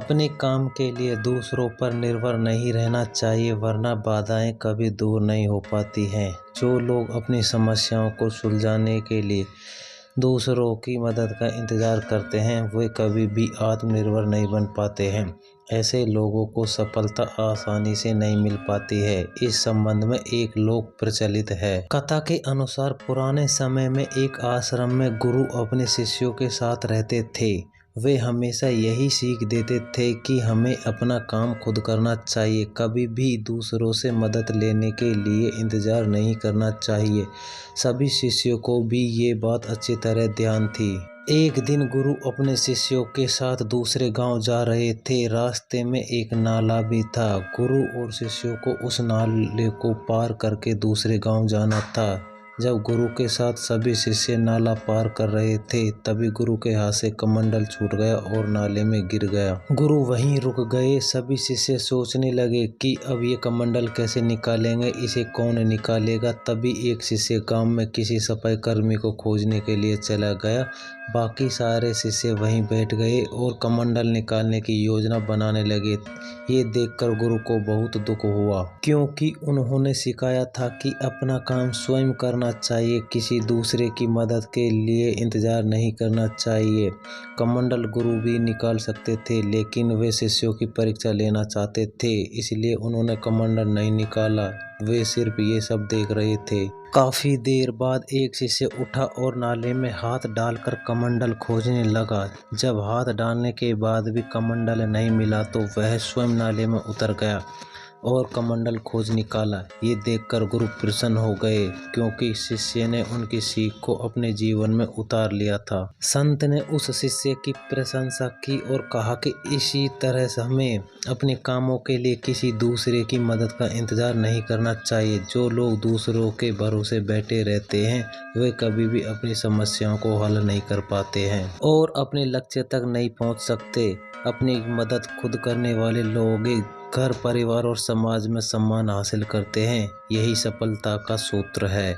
अपने काम के लिए दूसरों पर निर्भर नहीं रहना चाहिए, वरना बाधाएं कभी दूर नहीं हो पाती हैं। जो लोग अपनी समस्याओं को सुलझाने के लिए दूसरों की मदद का इंतज़ार करते हैं, वे कभी भी आत्मनिर्भर नहीं बन पाते हैं। ऐसे लोगों को सफलता आसानी से नहीं मिल पाती है। इस संबंध में एक लोक प्रचलित है। कथा के अनुसार पुराने समय में एक आश्रम में गुरु अपने शिष्यों के साथ रहते थे। वे हमेशा यही सीख देते थे कि हमें अपना काम खुद करना चाहिए, कभी भी दूसरों से मदद लेने के लिए इंतज़ार नहीं करना चाहिए। सभी शिष्यों को भी ये बात अच्छी तरह ध्यान थी। एक दिन गुरु अपने शिष्यों के साथ दूसरे गांव जा रहे थे। रास्ते में एक नाला भी था। गुरु और शिष्यों को उस नाले को पार करके दूसरे गांव जाना था। जब गुरु के साथ सभी शिष्य नाला पार कर रहे थे, तभी गुरु के हाथ से कमंडल छूट गया और नाले में गिर गया। गुरु वहीं रुक गए। सभी शिष्य सोचने लगे कि अब ये कमंडल कैसे निकालेंगे, इसे कौन निकालेगा। तभी एक शिष्य गांव में किसी सफाई कर्मी को खोजने के लिए चला गया। बाकी सारे शिष्य वहीं बैठ गए और कमंडल निकालने की योजना बनाने लगे। ये देखकर गुरु को बहुत दुख हुआ, क्योंकि उन्होंने सिखाया था कि अपना काम स्वयं करना चाहिए, किसी दूसरे की मदद के लिए इंतजार नहीं करना चाहिए। कमंडल गुरु भी निकाल सकते थे, लेकिन वे शिष्यों की परीक्षा लेना चाहते थे, इसलिए उन्होंने कमंडल नहीं निकाला। वे सिर्फ ये सब देख रहे थे। काफी देर बाद एक शिष्य उठा और नाले में हाथ डालकर कमंडल खोजने लगा। जब हाथ डालने के बाद भी कमंडल नहीं मिला तो वह स्वयं नाले में उतर गया और कमंडल खोज निकाला। ये देखकर गुरु प्रसन्न हो गए, क्योंकि शिष्य ने उनकी सीख को अपने जीवन में उतार लिया था। संत ने उस शिष्य की प्रशंसा की और कहा कि इसी तरह से हमें अपने कामों के लिए किसी दूसरे की मदद का इंतजार नहीं करना चाहिए। जो लोग दूसरों के भरोसे बैठे रहते हैं, वे कभी भी अपनी समस्याओं को हल नहीं कर पाते हैं और अपने लक्ष्य तक नहीं पहुंच सकते। अपनी मदद खुद करने वाले लोग घर, परिवार और समाज में सम्मान हासिल करते हैं। यही सफलता का सूत्र है।